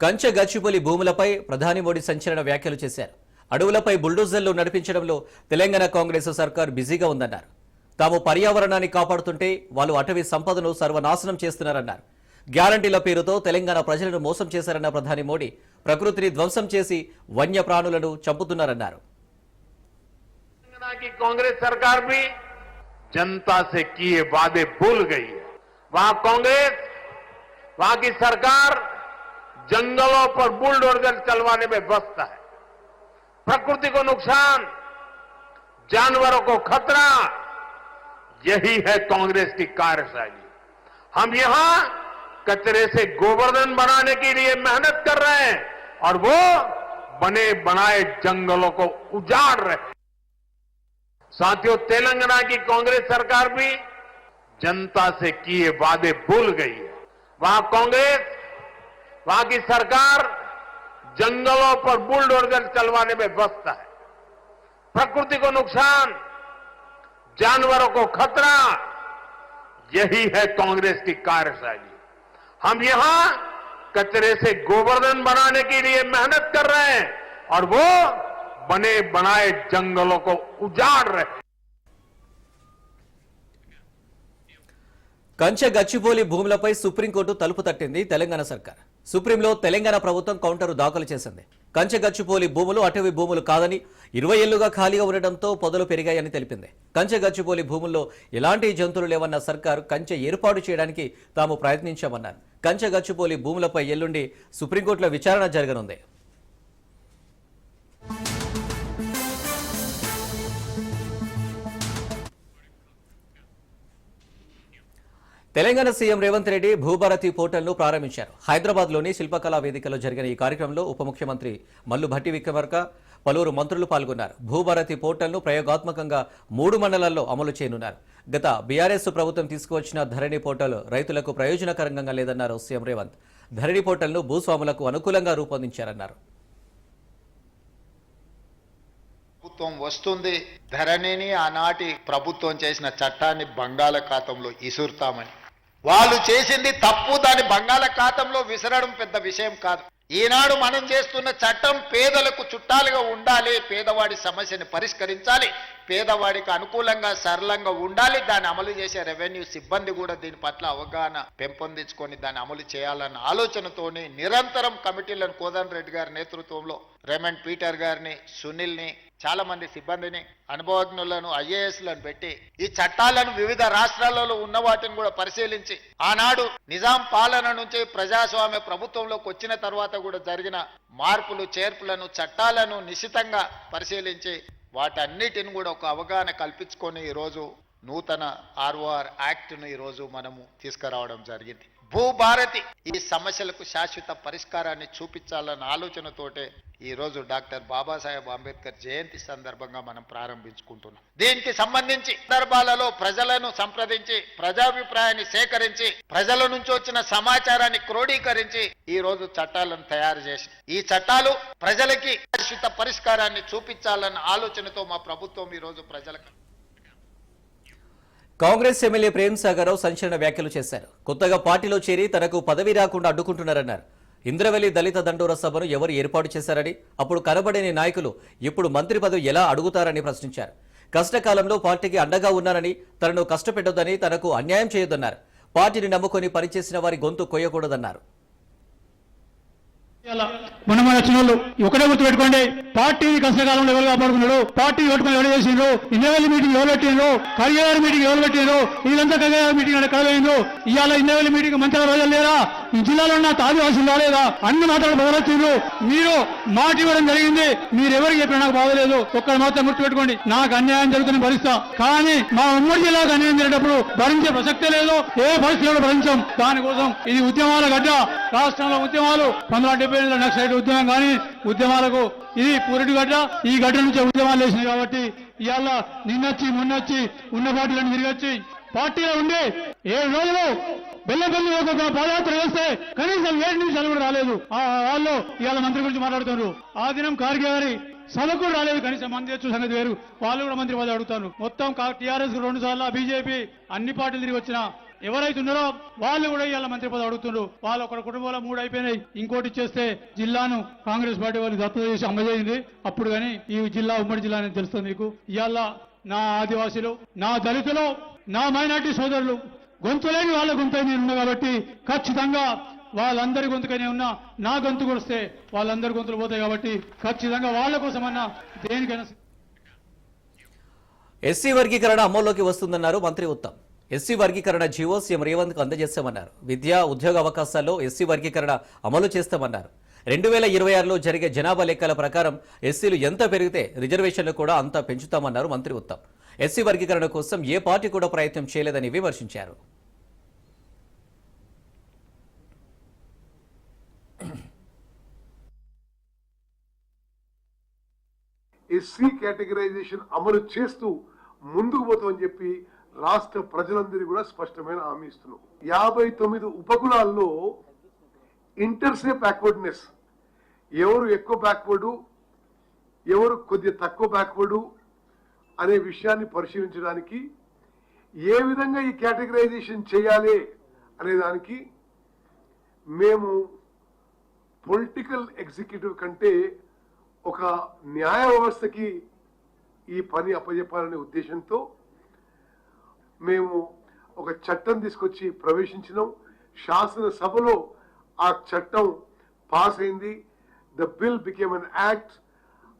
కంచె గచ్చిబౌలి భూములపై ప్రధాని మోడీ సంచలన వ్యాఖ్యలు చేశారు. అడవులపై బుల్డోజర్లు నడిపించడంలో తెలంగాణ కాంగ్రెస్ సర్కార్ బిజీగా ఉందన్నారు. తాము పర్యావరణాన్ని కాపాడుతుంటే వాళ్ళు అటవీ సంపదను సర్వనాశనం చేస్తున్నారన్నారు. గ్యారంటీల పేరుతో తెలంగాణ ప్రజలను మోసం చేశారన్న ప్రధాని మోడీ ప్రకృతిని ధ్వంసం చేసి వన్యప్రాణులను చంపుతున్నారన్నారు. कांग्रेस सरकार भी जनता से किए वादे भूल गई है। वहां कांग्रेस, वहां की सरकार जंगलों पर बुलडोजर चलवाने में व्यस्त है। प्रकृति को नुकसान, जानवरों को खतरा, यही है कांग्रेस की कार्यशैली। हम यहां कचरे से गोवर्धन बनाने के लिए मेहनत कर रहे हैं और वो बने बनाए जंगलों को उजाड़ रहे हैं। साथियों, तेलंगाना की कांग्रेस सरकार भी जनता से किए वादे भूल गई है। वहां कांग्रेस, वहां की सरकार जंगलों पर बुलडोजर चलवाने में व्यस्त है। प्रकृति को नुकसान, जानवरों को खतरा, यही है कांग्रेस की कार्यशैली। हम यहां कचरे से गोवर्धन बनाने के लिए मेहनत कर रहे हैं और वो बने बनाए जंगलों को उजाड़ रहे हैं। కంచె గచ్చిబౌలి భూములపై సుప్రీంకోర్టు తలుపు తట్టింది తెలంగాణ సర్కార్. సుప్రీంలో తెలంగాణ ప్రభుత్వం కౌంటర్ దాఖలు చేసింది. కంచె గచ్చిబౌలి భూములు అటవీ భూములు కాదని 20 ఏళ్లుగా ఖాళీగా ఉండడంతో పొదలు పెరిగాయని తెలిపింది. కంచె గచ్చిబౌలి భూముల్లో ఎలాంటి జంతువులు లేవన్న సర్కార్ కంచె ఏర్పాటు చేయడానికి తాము ప్రయత్నించామన్నారు. కంచె గచ్చిబౌలి భూములపై ఎల్లుండి సుప్రీంకోర్టులో విచారణ జరగనుంది. తెలంగాణ సీఎం రేవంత్ రెడ్డి భూభారతి పోర్టల్ను ప్రారంభించారు. హైదరాబాద్లోని శిల్పకళా వేదికలో జరిగిన ఈ కార్యక్రమంలో ఉప ముఖ్యమంత్రి మల్లు భట్టి విక్రమార్క, పలువురు మంత్రులు పాల్గొన్నారు. భూభారతి పోర్టల్ను ప్రయోగాత్మకంగా 3 మండలాల్లో అమలు చేయనున్నారు. గత బీఆర్ఎస్ ప్రభుత్వం తీసుకువచ్చిన ధరణి పోర్టల్ రైతులకు ప్రయోజనకరంగా లేదన్నారు సీఎం రేవంత్. ధరణి పోర్టల్ను భూస్వాములకు అనుకూలంగా రూపొందించారన్నారు. ప్రభుత్వం వస్తుంది, ధరణిని ఆనాటి ప్రభుత్వం చేసిన చట్టాన్ని బంగాళాఖాతంలో ఇసురుతామని. వాళ్ళు చేసింది తప్పు, దాన్ని బంగాళాఖాతంలో విసరడం పెద్ద విషయం కాదు. ఈనాడు మనం చేస్తున్న చట్టం పేదలకు చుట్టాలుగా ఉండాలి, పేదవాడి సమస్యని పరిష్కరించాలి, పేదవాడికి అనుకూలంగా సరళంగా ఉండాలి. దాన్ని అమలు చేసే రెవెన్యూ సిబ్బంది కూడా దీని పట్ల అవగాహన పెంపొందించుకొని దాన్ని అమలు చేయాలన్న ఆలోచనతోని నిరంతరం కమిటీలను కోదండ రెడ్డి గారి నేతృత్వంలో రేమండ్ పీటర్ గారిని, సునీల్ని, చాలా మంది సిబ్బందిని, అనుభవజ్ఞులను, ఐఏఎస్లను పెట్టి ఈ చట్టాలను వివిధ రాష్ట్రాలలో ఉన్న వాటిని కూడా పరిశీలించి ఆనాడు నిజాం పాలన నుంచి ప్రజాస్వామ్య ప్రభుత్వంలోకి వచ్చిన తర్వాత కూడా జరిగిన మార్పులు చేర్పులను, చట్టాలను నిశితంగా పరిశీలించి వాటన్నిటిని కూడా ఒక అవగాహన కల్పించుకొని ఈరోజు నూతన ఆర్ఓఆర్ యాక్ట్ను ఈరోజు మనము తీసుకురావడం జరిగింది. భూభారతి ఈ సమస్యలకు శాశ్వత పరిష్కారాన్ని చూపించాలన్న ఆలోచనతోటే ఈ రోజు డాక్టర్ బాబాసాహెబ్ అంబేద్కర్ జయంతి సందర్భంగా మనం ప్రారంభించుకుంటున్నాం. దీనికి సంబంధించి సందర్భాలలో ప్రజలను సంప్రదించి ప్రజాభిప్రాయాన్ని సేకరించి ప్రజల నుంచి వచ్చిన సమాచారాన్ని క్రోడీకరించి ఈ రోజు చట్టాలను తయారు చేసి ఈ చట్టాలు ప్రజలకి శాశ్వత పరిష్కారాన్ని చూపించాలన్న ఆలోచనతో మా ప్రభుత్వం ఈ రోజు ప్రజలకు. కాంగ్రెస్ ఎమ్మెల్యే ప్రేమ్ సాగర్ రావు సంచలన వ్యాఖ్యలు చేశారు. కొత్తగా పార్టీలో చేరి తనకు పదవి రాకుండా అడ్డుకుంటున్నారన్నారు. ఇంద్రవెల్లి దళిత దండోర సభను ఎవరు ఏర్పాటు చేశారని, అప్పుడు కనబడని నాయకులు ఇప్పుడు మంత్రి పదవి ఎలా అడుగుతారని ప్రశ్నించారు. కష్టకాలంలో పార్టీకి అండగా ఉన్నారని, తనను కష్టపెట్టొద్దని, తనకు అన్యాయం చేయొద్దన్నారు. పార్టీని నమ్ముకొని పనిచేసిన వారి గొంతు కొయ్యకూడదన్నారు. మన వచ్చిన వాళ్ళు ఒకటే గుర్తు పెట్టుకోండి, పార్టీని కష్టకాలంలో ఎవరు కాపాడుకున్నాడు, పార్టీ ఓటుకొని ఎవరు చేసిండ్రు, ఇంద్రవెల్లి మీటింగ్ ఎవరు పెట్టిండ్రు, కరిగారి మీటింగ్ ఎవరు పెట్టిండ్రు, వీళ్ళంతా కరిగారి మీటింగ్ అంటే కలవైండ్రు. ఇవాళ ఇంద్రవెల్లి మీటింగ్ మంచిగా రోజులు లేరా, ఈ జిల్లాలో ఉన్న ఆదివాసులు రాలేదా, అన్ని మాత్రం బదలొచ్చిండ్రు. మీరు మాట ఇవ్వడం జరిగింది, మీరు ఎవరికి చెప్పినా నాకు బాధలేదు. ఒక్కరు మాత్రం గుర్తు పెట్టుకోండి, నాకు అన్యాయం జరుగుతున్న భరిస్తా, కానీ మా ఉమ్మడి జిల్లాకు అన్యాయం జరిగేటప్పుడు భరించే ప్రసక్తే లేదు, ఏ పరిస్థితుల్లో భరించాం. దానికోసం ఇది ఉద్యమాల గడ్డ, రాష్ట్రంలో ఉద్యమాలు 1970 నక్సలైట్ ఉద్యమం కానీ ఉద్యమాలకు ఇది పూరిటి గడ్డ. ఈ గడ్డ నుంచే ఉద్యమాలు వేసినాయి కాబట్టి ఇవాళ నిన్నొచ్చి మొన్నొచ్చి ఉన్న పార్టీలను తిరిగొచ్చి పార్టీలో ఉండి 7 రోజులు బెల్లపల్లి ఒక పాదయాత్ర వేస్తే కనీసం 7 నిమిషాలు కూడా రాలేదు. ఆ వాళ్ళు ఇవాళ మంత్రి గురించి మాట్లాడుతున్నారు. ఆ దినం ఖార్గే గారి సభకు కూడా రాలేదు, కనీసం మంది తెచ్చు సంగతి వేరు, వాళ్ళు కూడా మంత్రి పదవి అడుగుతారు. మొత్తం టీఆర్ఎస్ 2 సార్లు, బీజేపీ అన్ని పార్టీలు తిరిగి వచ్చిన ఎవరైతే ఉన్నారో వాళ్ళు కూడా ఇవాళ మంత్రి పదవి అడుగుతున్నారు. వాళ్ళు ఒక కుటుంబంలో 3 అయిపోయినాయి, ఇంకోటి ఇచ్చేస్తే జిల్లాను కాంగ్రెస్ పార్టీ వాళ్ళు దత్తత చేసి అమ్మజేయింది. అప్పుడు కానీ ఈ జిల్లా ఉమ్మడి జిల్లా అనేది తెలుస్తుంది మీకు. ఇవాళ నా ఆదివాసీలు, నా దళితులు, నా మైనార్టీ సోదరులు గొంతులేని వాళ్ళ గొంతు నేను ఉన్నా కాబట్టి ఖచ్చితంగా వాళ్ళందరి గొంతుకనే ఉన్నా. నా గొంతు కొడిస్తే వాళ్ళందరి గొంతులు పోతాయి కాబట్టి ఖచ్చితంగా వాళ్ళ కోసమన్నా దేనికైనా. ఎస్సీ వర్గీకరణ అమల్లోకి వస్తుందన్నారు మంత్రి ఉత్తమ్. ఎస్సీ వర్గీకరణ జీవో సీఎం రేవంత్ కు అందజేస్తామన్నారు. విద్యా ఉద్యోగ అవకాశాల్లో ఎస్సీ వర్గీకరణ అమలు చేస్తామన్నారు. 2026లో జరిగే జనాభా లెక్కల ప్రకారం ఎస్సీలు ఎంత పెరిగితే రిజర్వేషన్లు కూడా అంత పెంచుతామన్నారు మంత్రి ఉత్తమ్. ఎస్సీ వర్గీకరణ కోసం ఏ పార్టీ కూడా ప్రయత్నం చేయలేదని విమర్శించారు. ఎస్సీ కేటగరైజేషన్ అమలు చేస్తూ ముందుకు పోతామని చెప్పి రాష్ట్ర ప్రజలందరికీ కూడా స్పష్టమైన హామీ ఇస్తున్నాం. 59 ఉపకులాల్లో ఇంటర్సే బ్యాక్వర్డ్నెస్, ఎవరు ఎక్కువ బ్యాక్వర్డు, ఎవరు కొద్దిగా తక్కువ బ్యాక్వర్డు అనే విషయాన్ని పరిశీలించడానికి, ఏ విధంగా ఈ కేటగరైజేషన్ చేయాలి అనే దానికి మేము పొలిటికల్ ఎగ్జిక్యూటివ్ కంటే ఒక న్యాయ వ్యవస్థకి ఈ పని అప్పచెప్పాలనే ఉద్దేశంతో మేము ఒక చట్టం తీసుకొచ్చి ప్రవేశించినాం. శాసనసభలో ఆ చట్టం పాస్ అయింది. The bill became an act.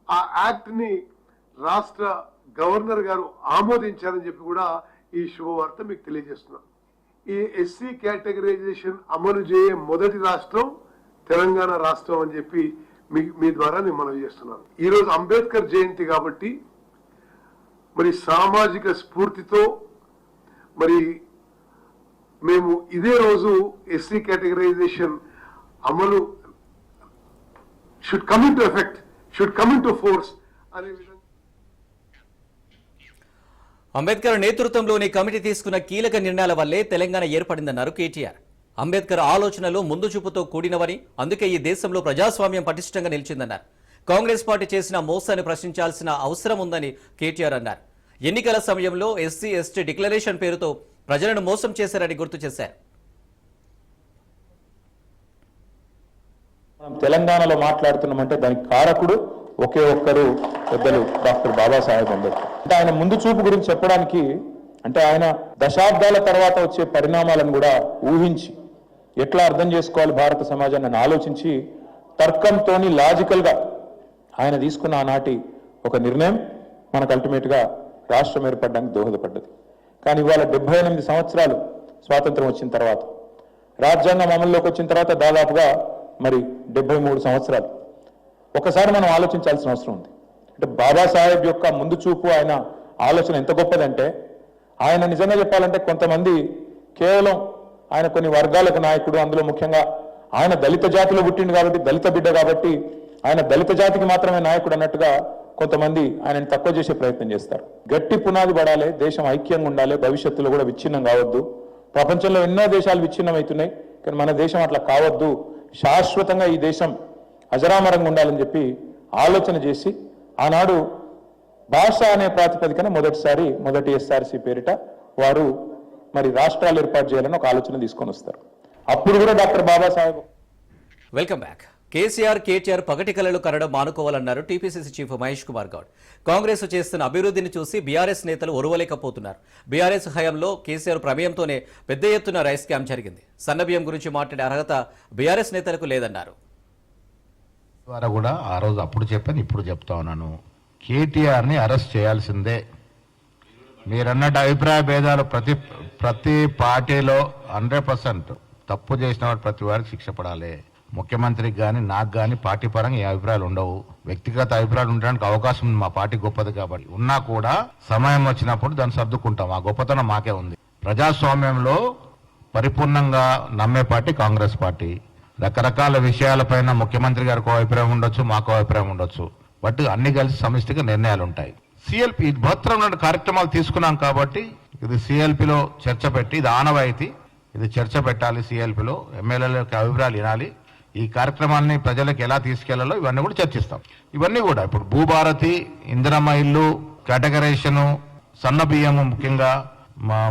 ఆ యాక్ట్ ని రాష్ట్ర గవర్నర్ గారు ఆమోదించారని చెప్పి కూడా ఈ శుభవార్త మీకు తెలియజేస్తున్నాం. ఈ ఎస్సీ కేటగరైజేషన్ అమలు చేయే మొదటి రాష్ట్రం తెలంగాణ రాష్ట్రం అని చెప్పి మీ ద్వారా నేను మనవి చేస్తున్నాను. ఈరోజు అంబేద్కర్ జయంతి కాబట్టి మరి సామాజిక స్ఫూర్తితో మరి మేము ఇదే రోజు ఎస్సీ కేటగరైజేషన్ అమలు should come in to effect, should come in to force అనే విధంగా అంబేద్కర్ నేతృత్వంలోని కమిటీ తీసుకున్న కీలక నిర్ణయాల వల్లే తెలంగాణ ఏర్పడిందన్నారు కేటీఆర్. అంబేద్కర్ ఆలోచనలు ముందు చూపుతో కూడినవని, అందుకే ఈ దేశంలో ప్రజాస్వామ్యం పటిష్టంగా నిలిచిందన్నారు. కాంగ్రెస్ పార్టీ చేసిన మోసాన్ని ప్రశ్నించాల్సిన అవసరం ఉందని కేటీఆర్ అన్నారు. ఎన్నికల సమయంలో ఎస్సీ ఎస్టీ డిక్లరేషన్ పేరుతో ప్రజలను మోసం చేశారని గుర్తు చేశారు. మనం తెలంగాణలో మాట్లాడుతున్నామంటే దానికి కారకుడు ఒకే ఒక్కరు పెద్దలు డాక్టర్ బాబాసాహెబ్ అంబేద్కర్. అంటే ఆయన ముందు చూపు గురించి చెప్పడానికి, అంటే ఆయన దశాబ్దాల తర్వాత వచ్చే పరిణామాలను కూడా ఊహించి ఎట్లా అర్థం చేసుకోవాలి భారత సమాజాన్ని ఆలోచించి తర్కంతో లాజికల్ గా ఆయన తీసుకున్న ఆనాటి ఒక నిర్ణయం మనకు అల్టిమేట్ గా రాష్ట్రం ఏర్పడడానికి దోహదపడ్డది. కానీ ఇవాళ 78 సంవత్సరాలు స్వాతంత్రం వచ్చిన తర్వాత, రాజ్యాంగం అమల్లోకి వచ్చిన తర్వాత దాదాపుగా మరి 73 సంవత్సరాలు. ఒకసారి మనం ఆలోచించాల్సిన అవసరం ఉంది. అంటే బాబాసాహెబ్ యొక్క ముందు చూపు, ఆయన ఆలోచన ఎంత గొప్పదంటే, ఆయన నిజంగా చెప్పాలంటే కొంతమంది కేవలం ఆయన కొన్ని వర్గాలకు నాయకుడు, అందులో ముఖ్యంగా ఆయన దళిత జాతిలో పుట్టిండు కాబట్టి, దళిత బిడ్డ కాబట్టి ఆయన దళిత జాతికి మాత్రమే నాయకుడు అన్నట్టుగా కొంతమంది ఆయనని తక్కువ చేసే ప్రయత్నం చేస్తారు. గట్టి పునాది పడాలి, దేశం ఐక్యంగా ఉండాలి, భవిష్యత్తులో కూడా విచ్ఛిన్నం కావద్దు. ప్రపంచంలో ఎన్నో దేశాలు విచ్ఛిన్నం అవుతున్నాయి, కానీ మన దేశం అట్లా కావద్దు, శాశ్వతంగా ఈ దేశం అజరామరంగా ఉండాలని చెప్పి ఆలోచన చేసి ఆనాడు భాష అనే ప్రాతిపదికన మొదటి ఎస్ఆర్సీ పేరిట వారు మరి రాష్ట్రాలు ఏర్పాటు చేయాలని ఒక ఆలోచన తీసుకొని వస్తారు. అప్పుడు కూడా doctor Babasaheb. Welcome back. KCR KTR పగటి కలలు కనడం మానుకోవాలన్నారు టీపీసీసీ చీఫ్ మహేష్ కుమార్ గౌడ్. కాంగ్రెస్ చేస్తున్న అభివృద్ధిని చూసి బీఆర్ఎస్ నేతలు ఒరువలేకపోతున్నారు. బీఆర్ఎస్ హయాంలో కేసీఆర్ ప్రమేయంతోనే పెద్ద ఎత్తున రైస్ స్కామ్ జరిగింది. సన్నబియ్యం గురించి మాట్లాడే అర్హత బీఆర్ఎస్ నేతలకు లేదన్నారు. ద్వారా కూడా ఆ రోజు అప్పుడు చెప్పాను, ఇప్పుడు చెప్తా ఉన్నాను, కేటీఆర్ని అరెస్ట్ చేయాల్సిందే. మీరన్నట్టు అభిప్రాయ భేదాలు ప్రతి పార్టీలో 100% తప్పు చేసిన వాడు ప్రతి వారికి శిక్ష పడాలి. ముఖ్యమంత్రికి కానీ నాకు కానీ పార్టీ పరంగా ఏ అభిప్రాయాలు ఉండవు. వ్యక్తిగత అభిప్రాయాలు ఉండడానికి అవకాశం ఉంది, మా పార్టీ గొప్పది కాబట్టి. ఉన్నా కూడా సమయం వచ్చినప్పుడు దాన్ని సర్దుకుంటాం. ఆ గొప్పతనం మాకే ఉంది. ప్రజాస్వామ్యంలో పరిపూర్ణంగా నమ్మే పార్టీ కాంగ్రెస్ పార్టీ. రకరకాల విషయాలపైన ముఖ్యమంత్రి గారికి అభిప్రాయం ఉండొచ్చు, మాకు అభిప్రాయం ఉండొచ్చు, బట్ అన్ని కలిసి సమిష్టిగా నిర్ణయాలు ఉంటాయి. సిఎల్పి బృహత్తరమైన కార్యక్రమాలు తీసుకున్నాం కాబట్టి ఇది సిఎల్పిలో చర్చ పెట్టి, ఇది ఆనవాయితీ, ఇది చర్చ పెట్టాలి. సిఎల్పిలో ఎమ్మెల్యేల యొక్క అభిప్రాయాలు వినాలి. ఈ కార్యక్రమాన్ని ప్రజలకు ఎలా తీసుకెళ్లాలో ఇవన్నీ కూడా చర్చిస్తాం. ఇవన్నీ కూడా ఇప్పుడు భూభారతి, ఇందిరమ్మ ఇల్లు, కేటగరైజేషన్, సన్న బియ్యము, ముఖ్యంగా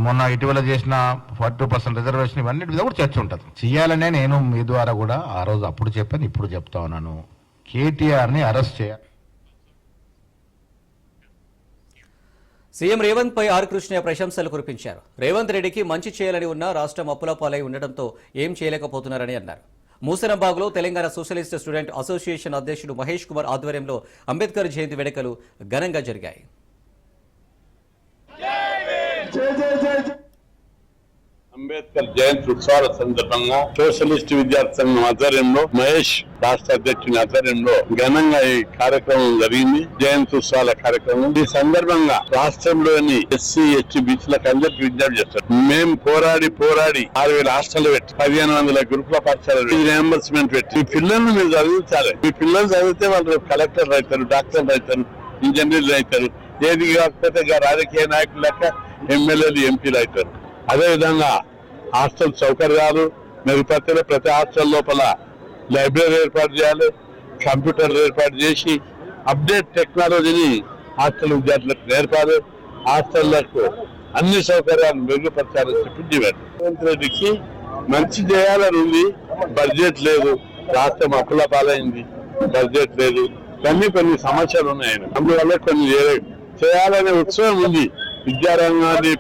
మొన్న ఇటీవల చేసిన 42% రిజర్వేషన్ ఇవన్నిటి మీద కూడా చర్చ ఉంటుంది. చేయాలనే నేను మీ ద్వారా కూడా ఆ రోజు అప్పుడు చెప్పాను, ఇప్పుడు చెప్తా ఉన్నాను. కేటీఆర్ని అరెస్ట్ చేయాలి. సీఎం రేవంత్ పై ఆర్ కృష్ణ ప్రశంసలు కురిపించారు. రేవంత్ రెడ్డికి మంచి చేయాలని ఉన్న రాష్ట్రం అప్పుల పాలై ఉండడంతో ఏం చేయలేకపోతున్నారని అన్నారు. మూసనబాగ్లో తెలంగాణ సోషలిస్ట్ స్టూడెంట్ అసోసియేషన్ అధ్యక్షుడు మహేష్ కుమార్ ఆధ్వర్యంలో అంబేద్కర్ జయంతి వేడుకలు ఘనంగా జరిగాయి. అంబేద్కర్ జయంతి ఉత్సవాల సందర్భంగా సోషలిస్ట్ విద్యార్థి సంఘం ఆధ్వర్యంలో మహేష్ రాష్ట్ర అధ్యక్షుని ఆధ్వర్యంలో ఘనంగా ఈ కార్యక్రమం జరిగింది. జయంతి ఉత్సవాల కార్యక్రమం. ఈ సందర్భంగా రాష్ట్రంలోని ఎస్సీ ఎస్టీ బీసీలకు అందరికి విజ్ఞప్తి చేస్తారు. మేము పోరాడి 6,000 హాస్టల్ పెట్టి 1,500 గురుకుల పాఠశాలలు రియంబర్స్మెంట్ పెట్టి మీ పిల్లల్ని మీరు చదివించాలి. మీ పిల్లలు చదివితే వాళ్ళు కలెక్టర్లు అవుతారు, డాక్టర్లు అవుతారు, ఇంజనీర్లు అవుతారు. ఏది కాకపోతే రాజకీయ నాయకులు లెక్క ఎమ్మెల్యేలు ఎంపీలు అవుతారు. అదేవిధంగా హాస్టల్ సౌకర్యాలు మెరుగుపరిచే ప్రతి హాస్టల్ లోపల లైబ్రరీ ఏర్పాటు చేయాలి, కంప్యూటర్లు ఏర్పాటు చేసి అప్డేట్ టెక్నాలజీని హాస్టల్ విద్యార్థులకు నేర్పాలి. హాస్టళ్లకు అన్ని సౌకర్యాలు మెరుగుపరచాలని చెప్పి డిమాండ్. రేవంత్ రెడ్డికి మంచి చేయాలని ఉంది, బడ్జెట్ లేదు, రాష్ట్రం అప్పుల పాలైంది, బడ్జెట్ లేదు, కొన్ని సమస్యలు ఉన్నాయి. అందువల్ల కొన్ని చేయాలనే ఉత్సవం ఉంది. విద్యారంగాన్ని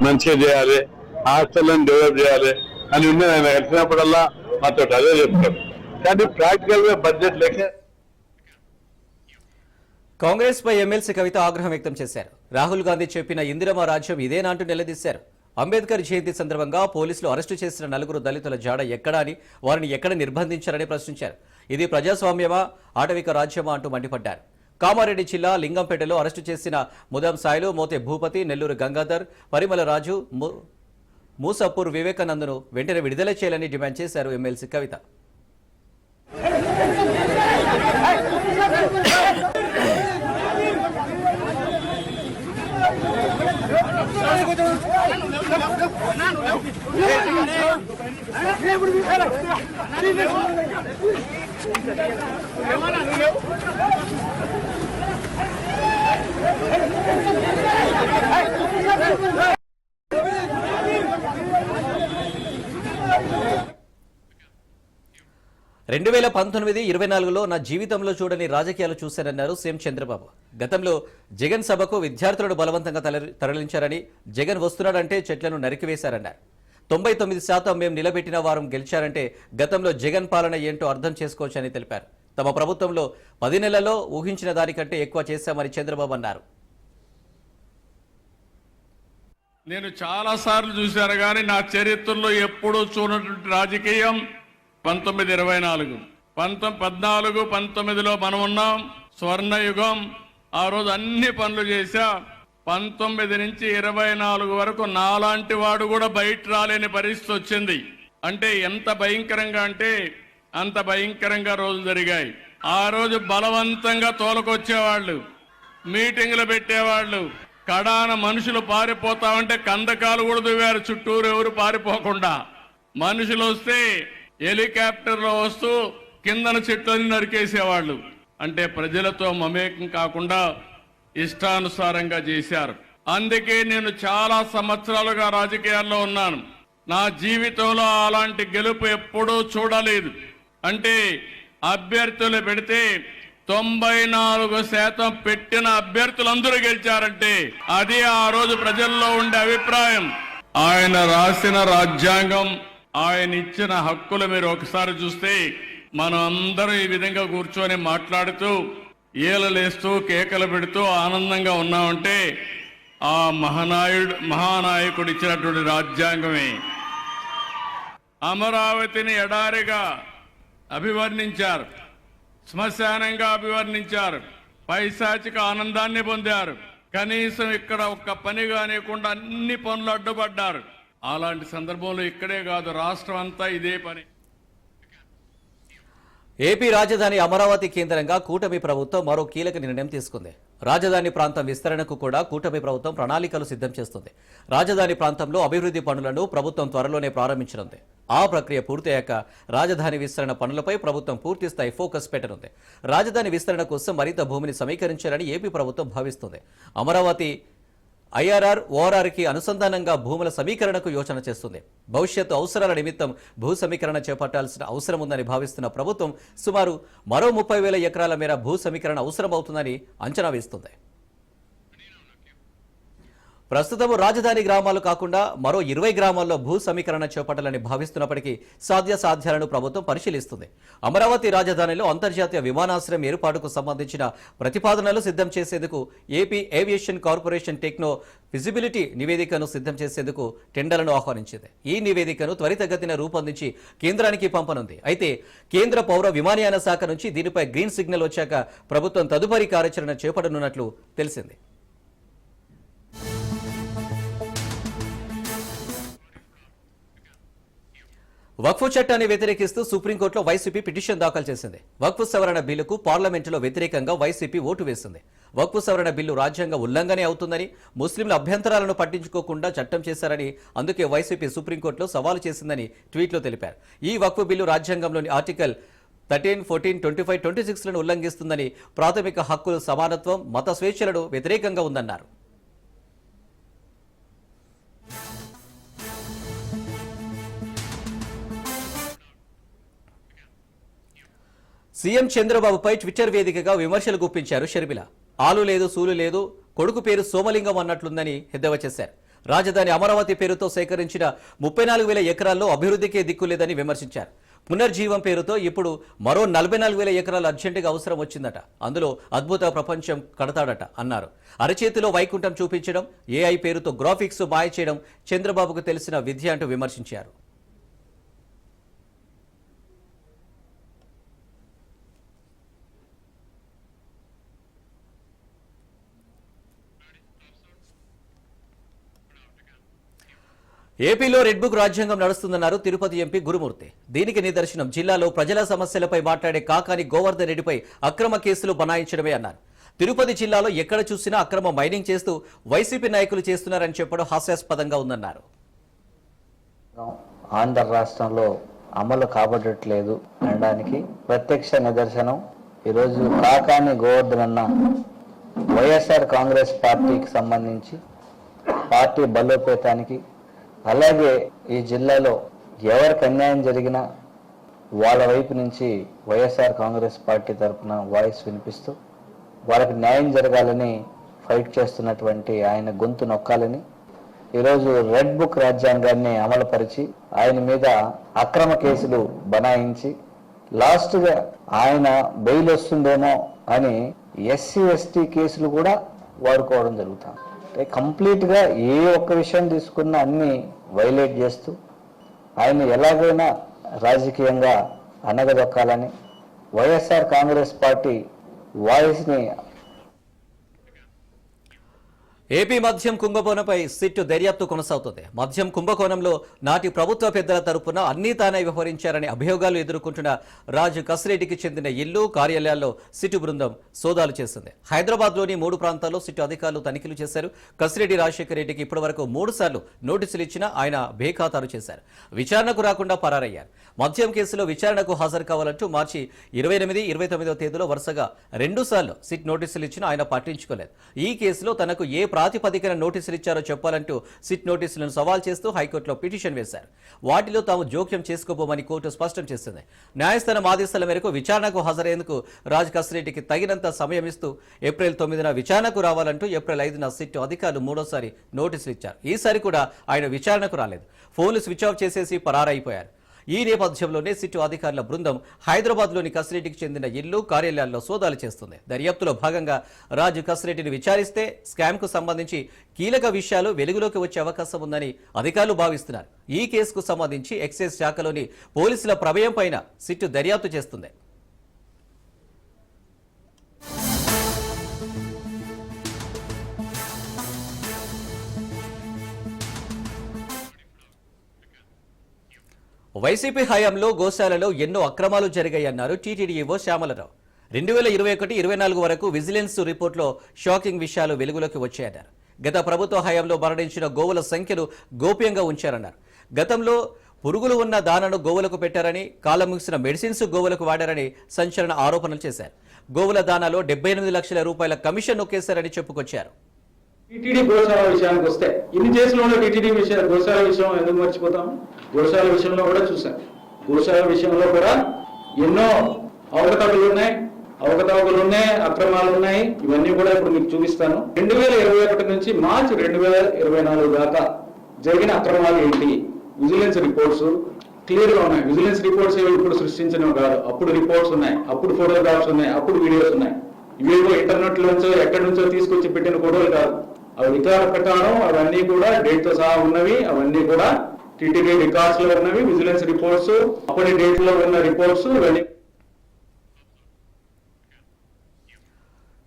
మంచిగా చేయాలి, హాస్టల్ని డెవలప్ చేయాలి అని ఉన్నది. ఆయన కలిసినప్పుడల్లా మాతో అదే చెప్తారు. కానీ ప్రాక్టికల్ గా బడ్జెట్ లేక కాంగ్రెస్ పై ఎమ్మెల్సీ కవిత ఆగ్రహం వ్యక్తం చేశారు. రాహుల్ గాంధీ చెప్పిన ఇందిరమ్మ రాజ్యం ఇదేనంటూ నిలదీశారు. అంబేద్కర్ జయంతి సందర్భంగా పోలీసులు అరెస్టు చేసిన 4 దళితుల జాడ ఎక్కడా అని, వారిని ఎక్కడ నిర్బంధించారని ప్రశ్నించారు. ఇది ప్రజాస్వామ్యమా, ఆటవిక రాజ్యమా అంటూ మండిపడ్డారు. కామారెడ్డి జిల్లా లింగంపేటలో అరెస్టు చేసిన ముదం సాయిలు, మోతే భూపతి, నెల్లూరు గంగాధర్, పరిమళ రాజు, మూసపూర్ వివేకానందను వెంటనే విడుదల చేయాలని డిమాండ్ చేశారు ఎమ్మెల్సీ కవిత. రెండు 2019-24లో నా జీవితంలో చూడని రాజకీయాలు చూశానన్నారు సీఎం చంద్రబాబు. గతంలో జగన్ సభకు విద్యార్థులను బలవంతంగా తరలించారని, జగన్ వస్తున్నాడంటే చెట్లను నరికివేశారన్నారు. 99% మేము నిలబెట్టిన వారం గెలిచారంటే గతంలో జగన్ పాలన ఏంటో అర్థం చేసుకోవచ్చని తెలిపారు. తమ ప్రభుత్వంలో 10 నెలల్లో ఊహించిన దానికంటే ఎక్కువ చేశామని చంద్రబాబు అన్నారు. నేను చాలా సార్లు చూశాను కానీ నా చరిత్రలో ఎప్పుడూ చూడనటువంటి రాజకీయం 1924, 14, 19లో మనం ఉన్నాం. స్వర్ణయుగం. ఆ రోజు అన్ని పనులు చేశా. 19 నుంచి 24 వరకు నాలాంటి వాడు కూడా బయట రాలేని పరిస్థితి వచ్చింది. అంటే ఎంత భయంకరంగా అంటే అంత భయంకరంగా రోజులు జరిగాయి. ఆ రోజు బలవంతంగా తోలుకొచ్చేవాళ్ళు, మీటింగులు పెట్టేవాళ్ళు. కడాన మనుషులు పారిపోతామంటే కందకాలు కూడా దువ్వారు చుట్టూరు, ఎవరు పారిపోకుండా. మనుషులు వస్తే హెలికాప్టర్లో వస్తూ కిందన చెట్లని నరికేసేవాళ్ళు. అంటే ప్రజలతో మమేకం కాకుండా ఇష్టానుసారంగా చేశారు. అందుకే నేను చాలా సంవత్సరాలుగా రాజకీయాల్లో ఉన్నాను. నా జీవితంలో అలాంటి గెలుపు ఎప్పుడూ చూడలేదు. అంటే అభ్యర్థులు పెడితే 94% పెట్టిన అభ్యర్థులందరూ గెలిచారంటే అది ఆ రోజు ప్రజల్లో ఉండే అభిప్రాయం. ఆయన రాసిన రాజ్యాంగం, ఆయన ఇచ్చిన హక్కులు మీరు ఒకసారి చూస్తే మనం అందరూ ఈ విధంగా కూర్చొని మాట్లాడుతూ ఈలలేస్తూ కేకలు పెడుతూ ఆనందంగా ఉన్నామంటే ఆ మహానాయకుడు ఇచ్చినటువంటి రాజ్యాంగమే. అమరావతిని ఎడారిగా అభివర్ణించారు, శ్మశానంగా అభివర్ణించారు, పైశాచిక ఆనందాన్ని పొందారు. కనీసం ఇక్కడ ఒక్క పని కానివ్వకుండా అన్ని పనులు అడ్డుపడ్డారు. అలాంటి సందర్భంలో ఇక్కడే కాదు, రాష్ట్రం అంతా ఇదే పని. ఏపీ రాజధాని అమరావతి కేంద్రంగా కూటమి ప్రభుత్వం మరో కీలక నిర్ణయం తీసుకుంది. రాజధాని ప్రాంతం విస్తరణకు కూడా కూటమి ప్రభుత్వం ప్రణాళికలు సిద్ధం చేస్తుంది. రాజధాని ప్రాంతంలో అభివృద్ధి పనులను ప్రభుత్వం త్వరలోనే ప్రారంభించనుంది. ఆ ప్రక్రియ పూర్తయ్యాక రాజధాని విస్తరణ పనులపై ప్రభుత్వం పూర్తిస్థాయి ఫోకస్ పెట్టనుంది. రాజధాని విస్తరణ కోసం మరింత భూమిని సమీకరించాలని ఏపీ ప్రభుత్వం భావిస్తుంది. ఐఆర్ఆర్, ఓఆర్ఆర్కి అనుసంధానంగా భూముల సమీకరణకు యోచన చేస్తుంది. భవిష్యత్తు అవసరాల నిమిత్తం భూ సమీకరణ చేపట్టాల్సిన అవసరం ఉందని భావిస్తున్న ప్రభుత్వం సుమారు మరో 30,000 ఎకరాల మేర భూ సమీకరణ అవసరమవుతుందని అంచనా వేస్తుంది. ప్రస్తుతం రాజధాని గ్రామాలు కాకుండా మరో 20 గ్రామాల్లో భూ సమీకరణ చేపట్టాలని భావిస్తున్నప్పటికీ సాధ్యాసాధ్యాలను ప్రభుత్వం పరిశీలిస్తుంది. అమరావతి రాజధానిలో అంతర్జాతీయ విమానాశ్రయం ఏర్పాటుకు సంబంధించిన ప్రతిపాదనలు సిద్ధం చేసేందుకు AP aviation corporation techno feasibility నివేదికను సిద్ధం చేసేందుకు టెండర్లను ఆహ్వానించింది. ఈ నివేదికను త్వరితగతిన రూపొందించి కేంద్రానికి పంపనుంది. అయితే కేంద్ర పౌర విమానయాన శాఖ నుంచి దీనిపై గ్రీన్ సిగ్నల్ వచ్చాక ప్రభుత్వం తదుపరి కార్యాచరణ చేపట్టనున్నట్లు తెలిసింది. వక్ఫ్ చట్టాన్ని వ్యతిరేకిస్తూ సుప్రీంకోర్టులో వైసీపీ పిటిషన్ దాఖలు చేసింది. వక్ఫ్ సవరణ బిల్లుకు పార్లమెంటులో వ్యతిరేకంగా వైసీపీ ఓటు వేసింది. వక్ఫ్ సవరణ బిల్లు రాజ్యాంగ ఉల్లంఘనే అవుతుందని, ముస్లింల అభ్యంతరాలను పట్టించుకోకుండా చట్టం చేశారని, అందుకే వైసీపీ సుప్రీంకోర్టులో సవాలు చేసిందని ట్వీట్లో తెలిపారు. ఈ వక్ఫ్ బిల్లు రాజ్యాంగంలోని ఆర్టికల్ 13, 14, 25, 26లను ఉల్లంఘిస్తుందని, ప్రాథమిక హక్కులు, సమానత్వం, మత స్వేచ్ఛలను వ్యతిరేకంగా ఉందన్నారు. సీఎం చంద్రబాబుపై ట్విట్టర్ వేదికగా విమర్శలు గుప్పించారు షర్మిల. ఆలు లేదు, సూలు లేదు, కొడుకు పేరు సోమలింగం అన్నట్లుందని ఎద్దేవా చేశారు. రాజధాని అమరావతి పేరుతో సేకరించిన 34,000 ఎకరాల్లో అభివృద్ధికే దిక్కులేదని విమర్శించారు. పునర్జీవం పేరుతో ఇప్పుడు మరో 44,000 ఎకరాలు అర్జెంటుగా అవసరం వచ్చిందట. అందులో అద్భుత ప్రపంచం కడతాడట అన్నారు. అరచేతిలో వైకుంఠం చూపించడం, ఏఐ పేరుతో గ్రాఫిక్స్ మాయ చేయడం చంద్రబాబుకు తెలిసిన విద్య అంటూ విమర్శించారు. ఏపీలో రెడ్ బుక్ రాజ్యాంగం నడుస్తుందన్నారు తిరుపతి ఎంపీ గురుమూర్తి. దీనికి నిదర్శనం జిల్లాలో ప్రజల సమస్యలపై మాట్లాడే కాకాని గోవర్ధన్ రెడ్డిపై అక్రమ కేసులు బనాయించడమే అన్నారు. తిరుపతి జిల్లాలో ఎక్కడ చూసినా అక్రమ మైనింగ్ చేస్తూ వైసీపీ నాయకులు చేస్తున్నారని చెప్పడం హాస్యాస్పదంగా ఉందన్నారు. ఆంధ్ర రాష్ట్రంలో అమలు కాబట్టట్లేదు అనడానికి ప్రత్యక్ష నిదర్శనం ఈరోజు కాకాని గోవర్ధన్ అన్న వైఎస్ఆర్ కాంగ్రెస్ పార్టీకి సంబంధించి పార్టీ బలోపేతానికి, అలాగే ఈ జిల్లాలో ఎవరికి అన్యాయం జరిగినా వాళ్ళ వైపు నుంచి వైఎస్ఆర్ కాంగ్రెస్ పార్టీ తరఫున వాయిస్ వినిపిస్తూ వాళ్ళకి న్యాయం జరగాలని ఫైట్ చేస్తున్నటువంటి ఆయన గొంతు నొక్కాలని ఈరోజు రెడ్ బుక్ రాజ్యాంగాన్ని అమలుపరిచి ఆయన మీద అక్రమ కేసులు బనాయించి లాస్ట్గా ఆయన బెయిల్ వస్తుందేమో అని ఎస్సీ ఎస్టీ కేసులు కూడా వాడుకోవడం జరుగుతుంది. కంప్లీట్ గా ఏ ఒక్క విషయం తీసుకున్నా అన్ని వైలేట్ చేస్తూ ఆయన ఎలాగైనా రాజకీయంగా అనగదొక్కాలని వైఎస్ఆర్ కాంగ్రెస్ పార్టీ వాయిస్ ని. ఏపీ మద్యం కుంభకోణంపై సిట్ దర్యాప్తు కొనసాగుతుంది. మద్యం కుంభకోణంలో నాటి ప్రభుత్వ పెద్దల తరపున అన్నీ తానే వ్యవహరించారనే అభియోగాలు ఎదుర్కొంటున్న రాజు కసిరెడ్డికి చెందిన ఇల్లు, కార్యాలయాల్లో సిట్ బృందం సోదాలు చేసింది. హైదరాబాద్లోని 3 ప్రాంతాల్లో సిట్ అధికారులు తనిఖీలు చేశారు. కసిరెడ్డి రాజశేఖర రెడ్డికి ఇప్పటివరకు 3 సార్లు నోటీసులు ఇచ్చినా ఆయన బేఖాతారు చేశారు. విచారణకు రాకుండా పరారయ్యారు. మద్యం కేసులో విచారణకు హాజరు కావాలంటూ మార్చి 28, 29వ తేదీలో వరుసగా 2 సార్లు సిట్ నోటీసులు ఇచ్చినా ఆయన పట్టించుకోలేదు. ఈ కేసులో తనకు ఏ ప్రాతిపదికన నోటీసులు ఇచ్చారో చెప్పాలంటూ సిట్ నోటీసులను సవాల్ చేస్తూ హైకోర్టులో పిటిషన్ వేశారు. వాటిలో తాము జోక్యం చేసుకోబోమని కోర్టు స్పష్టం చేసింది. న్యాయస్థానం ఆదేశాల మేరకు విచారణకు హాజరయ్యేందుకు రాజ్ కసిరెడ్డికి తగినంత సమయం ఇస్తూ ఏప్రిల్ 9న విచారణకు రావాలంటూ ఏప్రిల్ 5న సిట్ అధికారులు 3వ నోటీసులు ఇచ్చారు. ఈసారి కూడా ఆయన విచారణకు రాలేదు. ఫోన్లు స్విచ్ ఆఫ్ చేసేసి పరారైపోయారు. ఈ నేపథ్యంలోనే సిట్ అధికారుల బృందం హైదరాబాద్లోని కసిరెడ్డికి చెందిన ఇల్లు, కార్యాలయాల్లో సోదాలు చేస్తుంది. దర్యాప్తులో భాగంగా రాజు కసిరెడ్డిని విచారిస్తే స్కామ్కు సంబంధించి కీలక విషయాలు వెలుగులోకి వచ్చే అవకాశం ఉందని అధికారులు భావిస్తున్నారు. ఈ కేసుకు సంబంధించి ఎక్సైజ్ శాఖలోని పోలీసుల ప్రమేయం పైన సిట్ దర్యాప్తు చేస్తుంది. వైసీపీ హయాంలో గోశాలలో ఎన్నో అక్రమాలు జరిగాయన్నారు టీటీడీ ఈవో శ్యామలరావు. 2021-24 వరకు విజిలెన్స్ రిపోర్టులో షాకింగ్ విషయాలు వెలుగులోకి వచ్చాయన్నారు. గత ప్రభుత్వ హయాంలో మరణించిన గోవుల సంఖ్యను గోప్యంగా ఉంచారన్నారు. గతంలో పురుగులు ఉన్న దానాను గోవులకు పెట్టారని, కాలం ముగిసిన మెడిసిన్స్ గోవులకు వాడారని సంచలన ఆరోపణలు చేశారు. గోవుల దానాలో 78 లక్షల రూపాయల కమిషన్ నొక్కేశారని చెప్పుకొచ్చారు. టీటీడీ గోశాల విషయానికి వస్తే ఇన్ని చేసిన టీటీడీ గోశాల విషయం ఎందుకు మర్చిపోతాం? గోశాల విషయంలో కూడా చూసాం. గోశాల విషయంలో కూడా ఎన్నో అవకతవకలు ఉన్నాయి, అక్రమాలు ఉన్నాయి. ఇవన్నీ కూడా ఇప్పుడు మీకు చూపిస్తాను. 2021 నుంచి మార్చి 2024 దాకా జరిగిన అక్రమాలు ఏంటి? విజిలెన్స్ రిపోర్ట్స్ క్లియర్ గా ఉన్నాయి. విజిలెన్స్ రిపోర్ట్స్ ఇప్పుడు సృష్టించినవి కాదు. అప్పుడు రిపోర్ట్స్ ఉన్నాయి, అప్పుడు ఫోటోగ్రాఫ్స్ ఉన్నాయి, అప్పుడు వీడియోస్ ఉన్నాయి. ఇవేవో ఇంటర్నెట్ నుంచో ఎక్కడి నుంచో తీసుకొచ్చి పెట్టిన ఫోటోలు కాదు. అవి రికార్డు ప్రకారం అవన్నీ కూడా డేట్ తో సహా ఉన్నవి. అవన్నీ కూడా టీటీడీ రికార్డ్స్ లో ఉన్నవి. విజిలెన్స్ రిపోర్ట్స్, అప్పటి డేట్ లో ఉన్న రిపోర్ట్స్ ఇవన్నీ.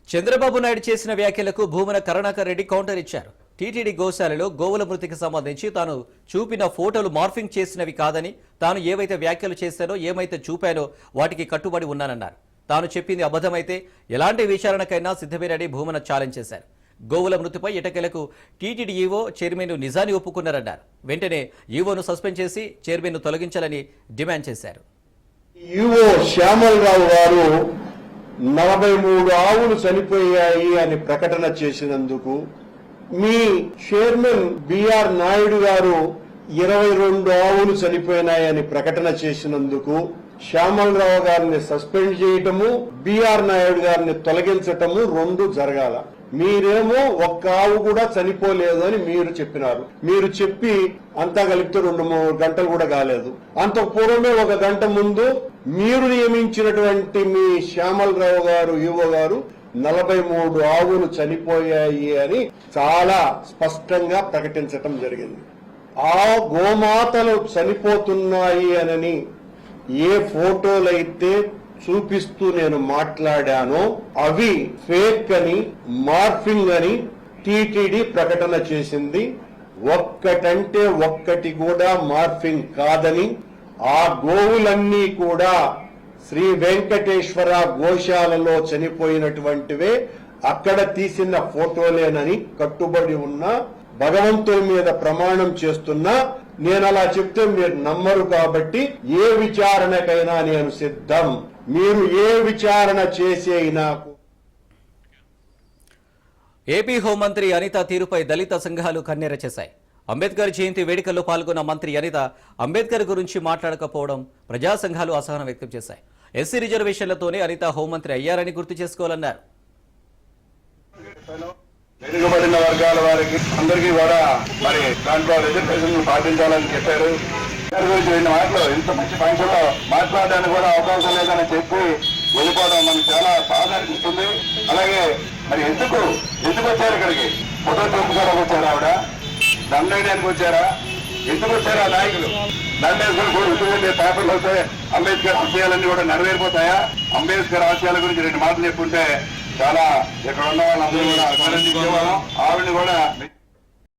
చంద్రబాబు నాయుడు చేసిన వ్యాఖ్యలకు భూమన కరుణాకర్ రెడ్డి కౌంటర్ ఇచ్చారు. టీటీడీ గోశాలలో గోవుల మృతికి సంబంధించి తాను చూపిన ఫోటోలు మార్ఫింగ్ చేసినవి కాదని, తాను ఏవైతే వ్యాఖ్యలు చేశానో ఏమైతే చూపానో వాటికి కట్టుబడి ఉన్నానన్నారు. తాను చెప్పింది అబద్ధమైతే ఎలాంటి విచారణకైనా సిద్ధమేనని భూమన ఛాలెంజ్ చేశారు. గోవుల మృతిపై ఎటకెలకు టీటీడీ ఈవో చైర్మన్ నిజాన్ని ఒప్పుకున్నారన్నారు. వెంటనే ఈవోను సస్పెండ్ చేసి చైర్మన్ను తొలగించాలని డిమాండ్ చేశారు. ఈవో శ్యామలరావు గారు 43 ఆవులు చనిపోయాయి అని ప్రకటన చేసినందుకు, మీ చైర్మన్ బిఆర్ నాయుడు గారు 22 ఆవులు చనిపోయినాయని ప్రకటన చేసినందుకు శ్యామలరావు గారిని సస్పెండ్ చేయటము, బిఆర్ నాయుడు గారిని తొలగించటము రెండు జరగాల. మీరేమో ఒక్క ఆవు కూడా చనిపోలేదు అని మీరు చెప్పినారు. మీరు చెప్పి అంతా కలిపితే 2-3 గంటలు కూడా కాలేదు. అంత పూర్వమే 1 గంట ముందు మీరు నియమించినటువంటి మీ శ్యామలరావు గారు ఈవో గారు 43 ఆవులు చనిపోయాయి అని చాలా స్పష్టంగా ప్రకటించటం జరిగింది. ఆ గోమాతలు చనిపోతున్నాయి అని ఏ ఫోటోలైతే చూపిస్తూ నేను మాట్లాడానో అవి ఫేక్ అని, మార్ఫింగ్ అని టీటీడీ ప్రకటన చేసింది. ఒక్కటంటే ఒక్కటి కూడా మార్ఫింగ్ కాదని, ఆ గోవులన్నీ కూడా శ్రీ వెంకటేశ్వర గోశాలలో చనిపోయినటువంటివే, అక్కడ తీసిన ఫోటోలేనని కట్టుబడి ఉన్న, భగవంతుడి మీద ప్రమాణం చేస్తున్నా. నేను అలా చెప్తే మీరు నమ్మరు కాబట్టి ఏ విచారణకైనా నేను సిద్ధం. మీరు ఏ విచారణ చేసేనా. ఏపీ హోంమంత్రి అనిత తీరుపై దళిత సంఘాలు కన్నెర చేశాయి. అంబేద్కర్ జయంతి వేడుకల్లో పాల్గొన్న మంత్రి అనిత అంబేద్కర్ గురించి మాట్లాడకపోవడం ప్రజా సంఘాలు అసహనం వ్యక్తం చేశాయి. ఎస్సీ రిజర్వేషన్లతోనే అనిత హోంమంత్రి అయ్యారని గుర్తు చేసుకోవాలన్నారు. వెనుకబడిన వర్గాల వారికి అందరికీ కూడా మరి దాంట్లో రిజర్వేషన్ పాటించాలని చెప్పారు. గురించి 2 మాటలు ఇంత మంచి ఫంక్షన్లో మాట్లాడడానికి కూడా అవకాశం లేదని చెప్పి వెళ్ళిపోవడం మనకు చాలా బాధ అనిపిస్తుంది. అలాగే మరి ఎందుకు వచ్చారు ఇక్కడికి? ఫోటో చూపుకోవడానికి వచ్చారా? ఆవిడ దండేయడానికి వచ్చారా? ఎందుకు వచ్చారా నాయకులు? దండేసుకుని పేపర్లు వస్తే అంబేద్కర్ ఆశయాలన్నీ కూడా నెరవేరిపోతాయా? అంబేద్కర్ ఆశయాల గురించి 2 మాటలు చెప్పుంటే చాలా ఇక్కడ ఉన్న వాళ్ళందరూ కూడా అభినందించేవాళ్ళం. ఆవిడని కూడా